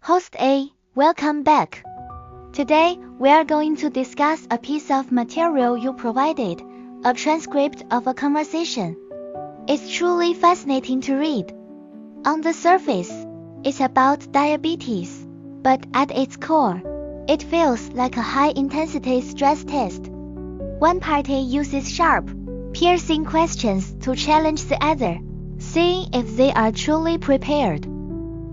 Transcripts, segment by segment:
Host A, welcome back. Today, we are going to discuss a piece of material you provided, a transcript of a conversation. It's truly fascinating to read. On the surface, it's about diabetes, but at its core, it feels like a high-intensity stress test. One party uses sharp, piercing questions to challenge the other, seeing if they are truly prepared.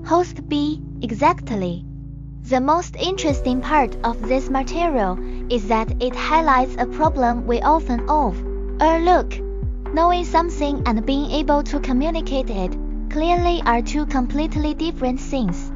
Host B, exactly. The most interesting part of this material is that it highlights a problem we often overlook. Knowing something and being able to communicate it clearly are two completely different things.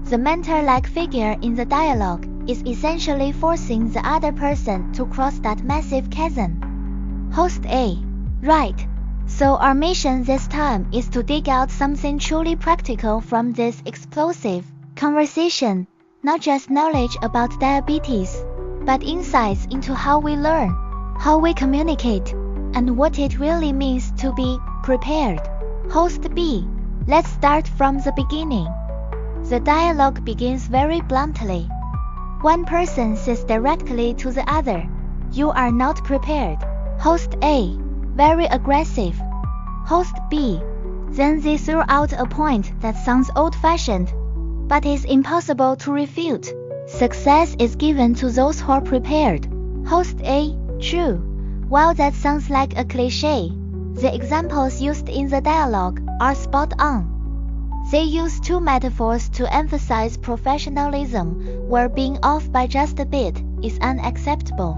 The mentor-like figure in the dialogue is essentially forcing the other person to cross that massive chasm. Host A, right. So our mission this time is to dig out something truly practical from this explosive conversation, not just knowledge about diabetes, but insights into how we learn, how we communicate, and what it really means to be prepared. Host B, let's start from the beginning. The dialogue begins very bluntly. One person says directly to the other, "You are not prepared." Host A, very aggressive. Host B, then they throw out a point that sounds old-fashioned, but is impossible to refute. Success is given to those who are prepared. Host A, true. While that sounds like a cliché, the examples used in the dialogue are spot on. They use two metaphors to emphasize professionalism, where being off by just a bit is unacceptable.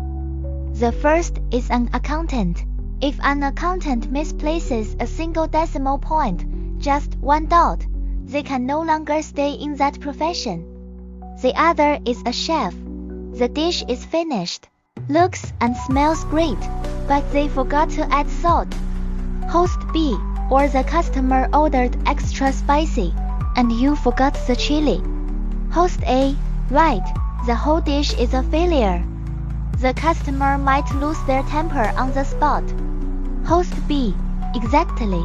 The first is an accountant. If an accountant misplaces a single decimal point, just one dot, they can no longer stay in that profession. The other is a chef. The dish is finished, looks and smells great, but they forgot to add salt. Host B, or the customer ordered extra spicy, and you forgot the chili. Host A, right, the whole dish is a failure. The customer might lose their temper on the spot. Host B, exactly.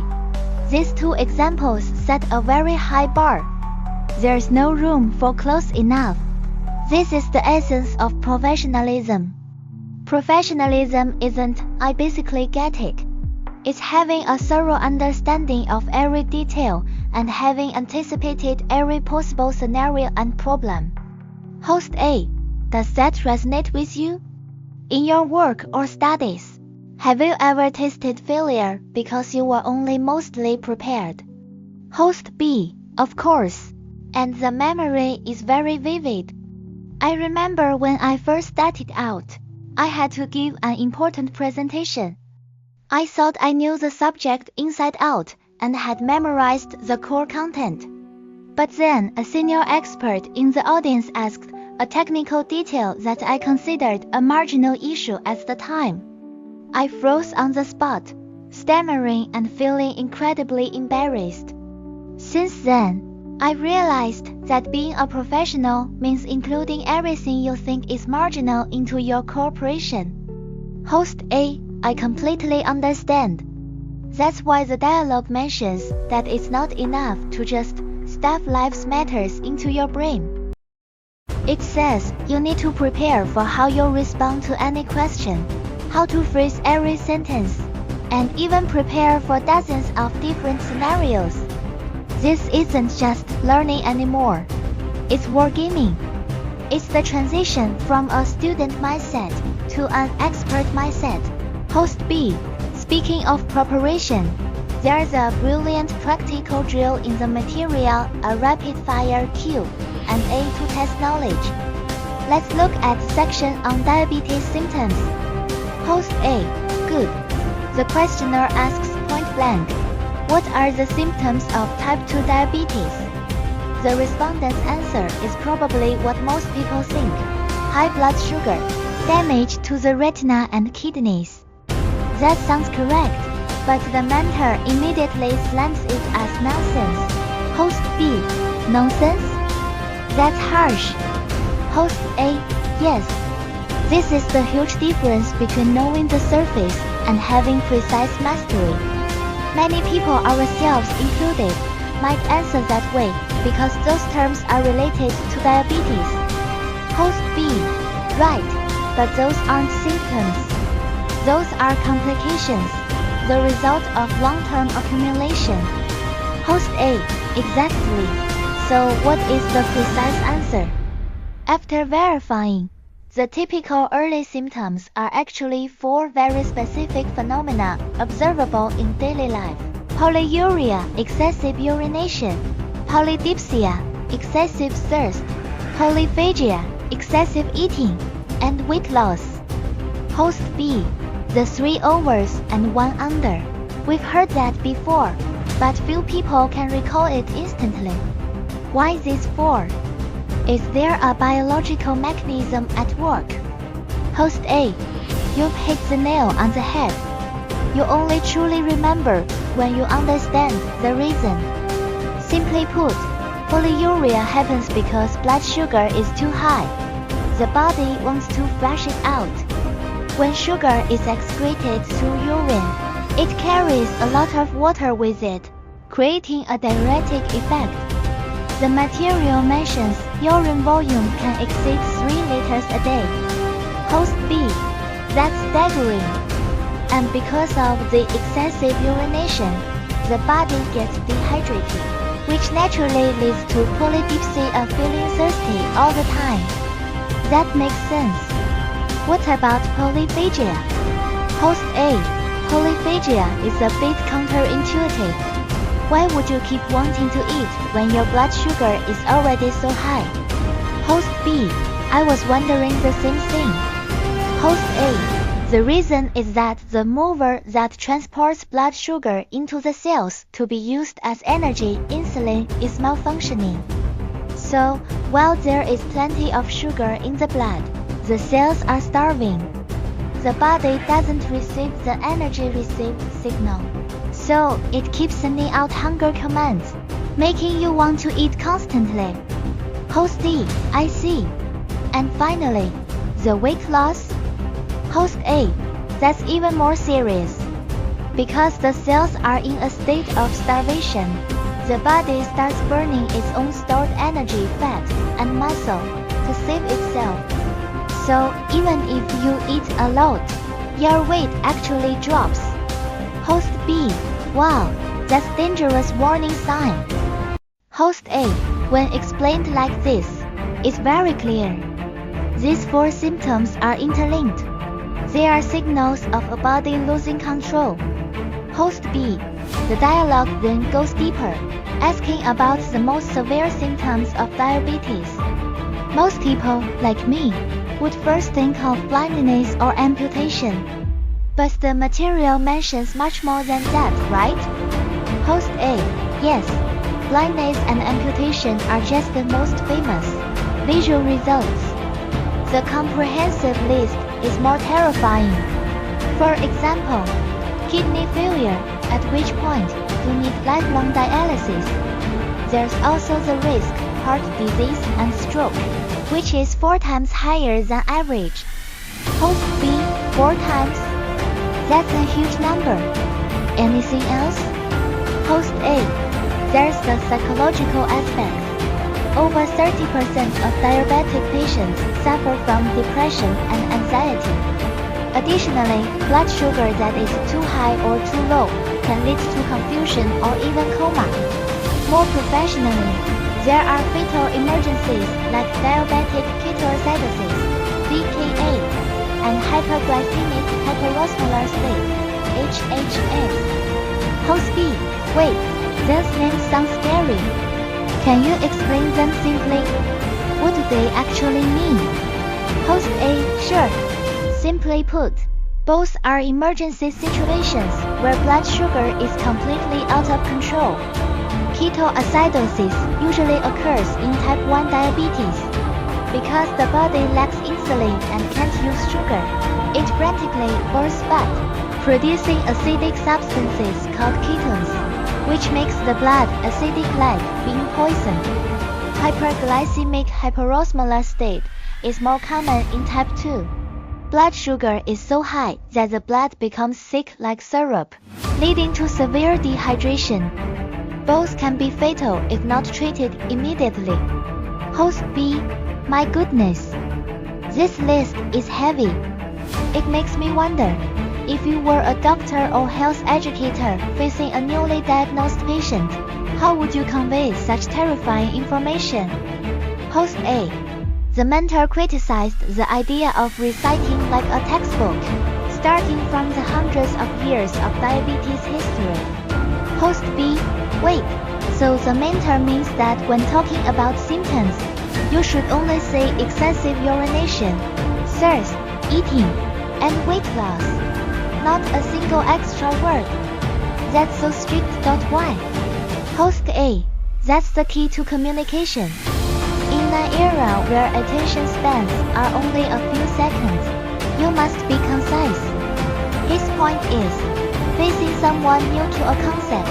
These two examples set a very high bar. There's no room for close enough. This is the essence of professionalism. Professionalism isn't, "I basically get it." It's having a thorough understanding of every detail and having anticipated every possible scenario and problem. Host A, does that resonate with you? In your work or studies, have you ever tasted failure because you were only mostly prepared? Host B, of course. And the memory is very vivid. I remember when I first started out, I had to give an important presentation. I thought I knew the subject inside out and had memorized the core content. But then a senior expert in the audience asked a technical detail that I considered a marginal issue at the time. I froze on the spot, stammering and feeling incredibly embarrassed. Since then, I realized that being a professional means including everything you think is marginal into your cooperation. Host A, I completely understand. That's why the dialogue mentions that it's not enough to just stuff life's matters into your brain. It says you need to prepare for how you'll respond to any question, how to phrase every sentence, and even prepare for dozens of different scenarios. This isn't just learning anymore. It's wargaming. It's the transition from a student mindset to an expert mindset. Host B, speaking of preparation, there's a brilliant practical drill in the material, a rapid-fire Q and A to test knowledge. Let's look at the section on diabetes symptoms. Host A, good. The questioner asks point blank, what are the symptoms of type 2 diabetes? The respondent's answer is probably what most people think: high blood sugar, damage to the retina and kidneys. That sounds correct, but the mentor immediately slams it as nonsense. Host B, nonsense? That's harsh. Host A, yes. This is the huge difference between knowing the surface and having precise mastery. Many people, ourselves included, might answer that way because those terms are related to diabetes. Host B. Right, but those aren't symptoms. Those are complications, the result of long-term accumulation. Host A. Exactly. So what is the precise answer? After verifying, the typical early symptoms are actually 4 very specific phenomena observable in daily life. Polyuria, excessive urination. Polydipsia, excessive thirst. Polyphagia, excessive eating. And weight loss. Host B, the 3 overs and 1 under. We've heard that before, but few people can recall it instantly. Why these 4? Is there a biological mechanism at work? Host A, you've hit the nail on the head. You only truly remember when you understand the reason. Simply put, polyuria happens because blood sugar is too high. The body wants to flush it out. When sugar is excreted through urine, it carries a lot of water with it, creating a diuretic effect. The material mentions urine volume can exceed 3 liters a day. Host B, that's staggering. And because of the excessive urination, the body gets dehydrated, which naturally leads to polydipsia of feeling thirsty all the time. That makes sense. What about polyphagia? Host A, polyphagia is a bit counterintuitive. Why would you keep wanting to eat when your blood sugar is already so high? Host B, I was wondering the same thing. Host A, the reason is that the mover that transports blood sugar into the cells to be used as energy, insulin, is malfunctioning. So, while there is plenty of sugar in the blood, the cells are starving. The body doesn't receive the energy received signal. So, it keeps sending out hunger commands, making you want to eat constantly. Host D, I see. And finally, the weight loss? Host A, that's even more serious. Because the cells are in a state of starvation, the body starts burning its own stored energy, fat, and muscle to save itself. So, even if you eat a lot, your weight actually drops. Host B, wow, that's dangerous warning sign. Host A, when explained like this, it's very clear. These 4 symptoms are interlinked. They are signals of a body losing control. Host B, the dialogue then goes deeper, asking about the most severe symptoms of diabetes. Most people, like me, would first think of blindness or amputation. But the material mentions much more than that, right? Host A, yes, blindness and amputation are just the most famous visual results. The comprehensive list is more terrifying. For example, kidney failure, at which point you need lifelong dialysis. There's also the risk, heart disease and stroke, which is 4 times higher than average. Host B, 4 times? That's a huge number. Anything else? Host A, there's the psychological aspect. Over 30% of diabetic patients suffer from depression and anxiety. Additionally, blood sugar that is too high or too low can lead to confusion or even coma. More professionally, there are fatal emergencies like diabetic ketoacidosis, DKA, and hyperglycemic hyperosmolar state, HHS. Host B, wait, those names sound scary. Can you explain them simply? What do they actually mean? Host A, sure. Simply put, both are emergency situations where blood sugar is completely out of control. Ketoacidosis usually occurs in type 1 diabetes. Because the body lacks insulin and can't use sugar, it frantically burns fat, producing acidic substances called ketones, which makes the blood acidic like being poisoned. Hyperglycemic hyperosmolar state is more common in type 2. Blood sugar is so high that the blood becomes thick like syrup, leading to severe dehydration. Both can be fatal if not treated immediately. Host B, my goodness. This list is heavy. It makes me wonder, if you were a doctor or health educator facing a newly diagnosed patient, how would you convey such terrifying information? Host A, the mentor criticized the idea of reciting like a textbook, starting from the hundreds of years of diabetes history. Host B, wait, so the mentor means that when talking about symptoms, you should only say excessive urination, thirst, eating, and weight loss. Not a single extra word. That's so strict. Why? Host A, that's the key to communication. In an era where attention spans are only a few seconds, you must be concise. His point is, facing someone new to a concept,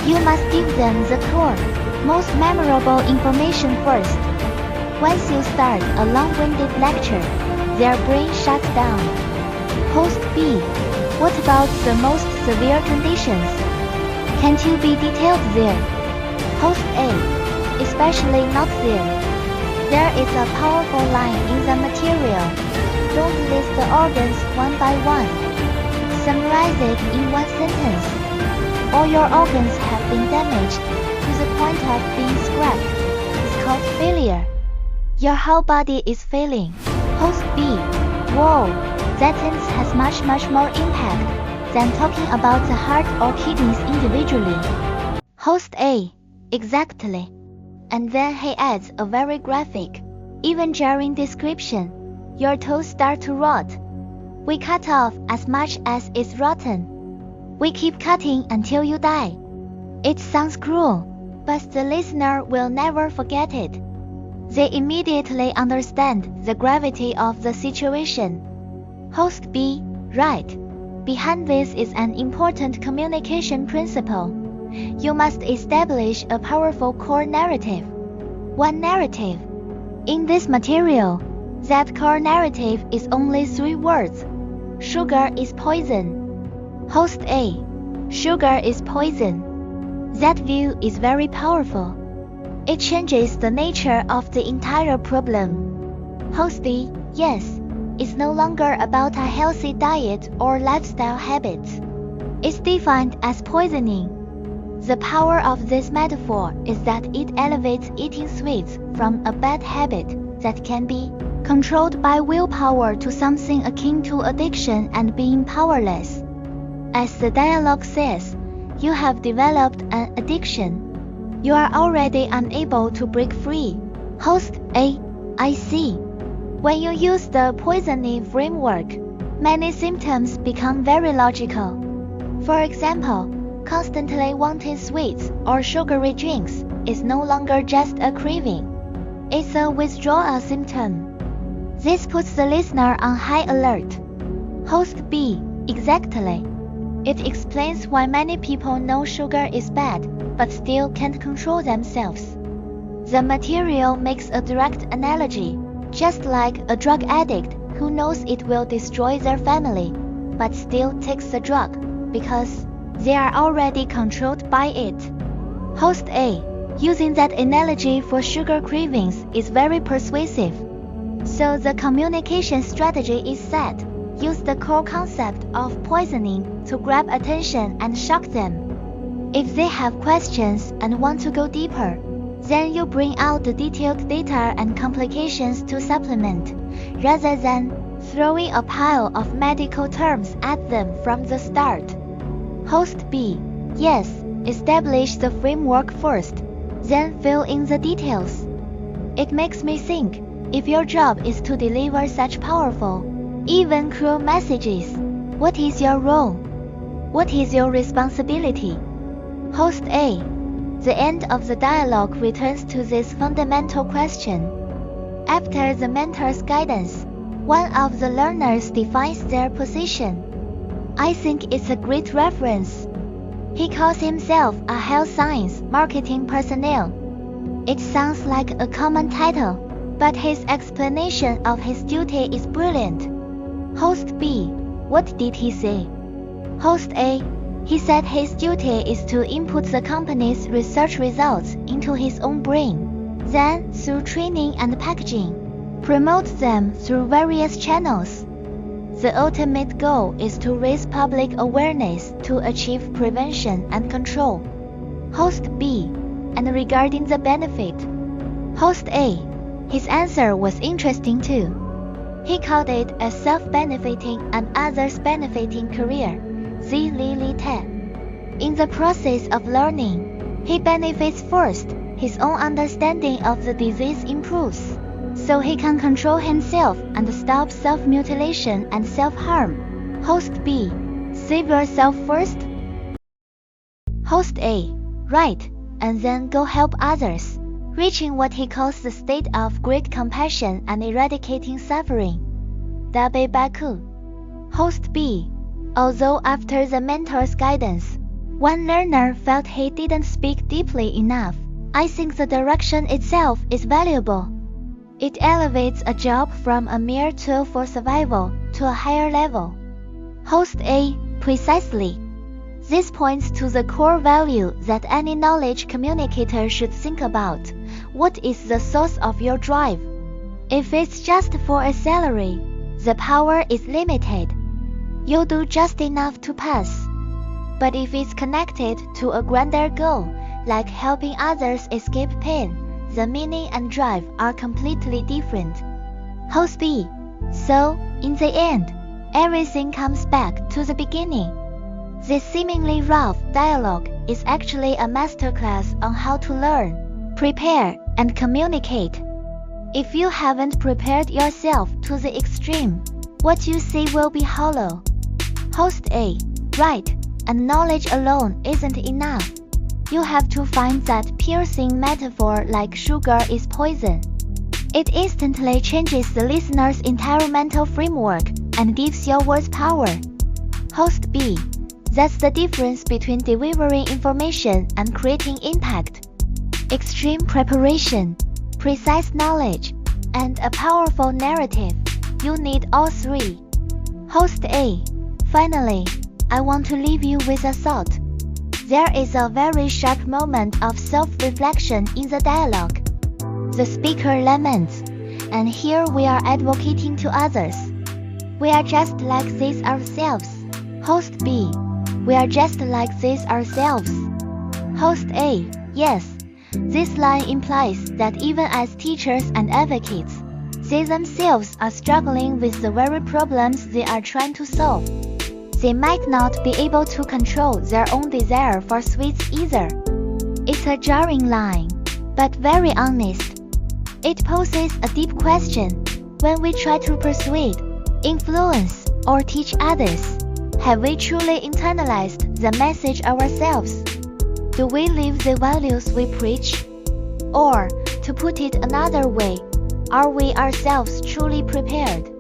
you must give them the core, most memorable information first. Once you start a long-winded lecture, their brain shuts down. Host B, what about the most severe conditions? Can't you be detailed there? Host A, especially not there. There is a powerful line in the material. Don't list the organs one by one. Summarize it in one sentence. All your organs have been damaged to the point of being scrapped. It's called failure. Your whole body is failing. Host B, whoa, that sentence has much more impact than talking about the heart or kidneys individually. Host A, exactly. And then he adds a very graphic, even jarring description. Your toes start to rot. We cut off as much as is rotten. We keep cutting until you die. It sounds cruel, but the listener will never forget it. They immediately understand the gravity of the situation. Host B, right. Behind this is an important communication principle. You must establish a powerful core narrative. One narrative. In this material, that core narrative is only 3 words. Sugar is poison. Host A, sugar is poison. That view is very powerful. It changes the nature of the entire problem. Host B, yes, it's no longer about a healthy diet or lifestyle habits. It's defined as poisoning. The power of this metaphor is that it elevates eating sweets from a bad habit that can be controlled by willpower to something akin to addiction and being powerless. As the dialogue says, you have developed an addiction. You are already unable to break free. Host A, I see. When you use the poisoning framework, many symptoms become very logical. For example, constantly wanting sweets or sugary drinks is no longer just a craving. It's a withdrawal symptom. This puts the listener on high alert. Host B, exactly. It explains why many people know sugar is bad, but still can't control themselves. The material makes a direct analogy, just like a drug addict who knows it will destroy their family, but still takes the drug, because they are already controlled by it. Host A, using that analogy for sugar cravings is very persuasive. So the communication strategy is set. Use the core concept of poisoning to grab attention and shock them. If they have questions and want to go deeper, then you bring out the detailed data and complications to supplement, rather than throwing a pile of medical terms at them from the start. Host B, yes, establish the framework first, then fill in the details. It makes me think, if your job is to deliver such powerful, even cruel messages, what is your role? What is your responsibility? Host A, the end of the dialogue returns to this fundamental question. After the mentor's guidance, one of the learners defines their position. I think it's a great reference. He calls himself a health science marketing personnel. It sounds like a common title, but his explanation of his duty is brilliant. Host B, what did he say? Host A, He said his duty is to input the company's research results into his own brain, then, through training and packaging, promote them through various channels. The ultimate goal is to raise public awareness to achieve prevention and control. Host B. And regarding the benefit. Host A. His answer was interesting too. He called it a self-benefiting and others-benefiting career. Z. Lily Ted. In the process of learning, he benefits first, his own understanding of the disease improves, so he can control himself and stop self-mutilation and self-harm. Host B. Save yourself first. Host A. Right, and then go help others, reaching what he calls the state of great compassion and eradicating suffering. Dabe Baku. Host B. Although after the mentor's guidance, one learner felt he didn't speak deeply enough, I think the direction itself is valuable. It elevates a job from a mere tool for survival to a higher level. Host A. Precisely. This points to the core value that any knowledge communicator should think about. What is the source of your drive? If it's just for a salary, the power is limited. You'll do just enough to pass. But if it's connected to a grander goal, like helping others escape pain, the meaning and drive are completely different. Host B. So, in the end, everything comes back to the beginning. This seemingly rough dialogue is actually a masterclass on how to learn, prepare, and communicate. If you haven't prepared yourself to the extreme, what you say will be hollow. Host A. Right, and knowledge alone isn't enough. You have to find that piercing metaphor like sugar is poison. It instantly changes the listener's entire mental framework and gives your words power. Host B. That's the difference between delivering information and creating impact. Extreme preparation, precise knowledge, and a powerful narrative. You need all three. Host A. Finally, I want to leave you with a thought. There is a very sharp moment of self-reflection in the dialogue. The speaker laments, and here we are advocating to others. We are just like this ourselves. Host B. We are just like this ourselves. Host A. Yes. This line implies that even as teachers and advocates, they themselves are struggling with the very problems they are trying to solve. They might not be able to control their own desire for sweets either. It's a jarring line, but very honest. It poses a deep question. When we try to persuade, influence, or teach others, have we truly internalized the message ourselves? Do we live the values we preach? Or, to put it another way, are we ourselves truly prepared?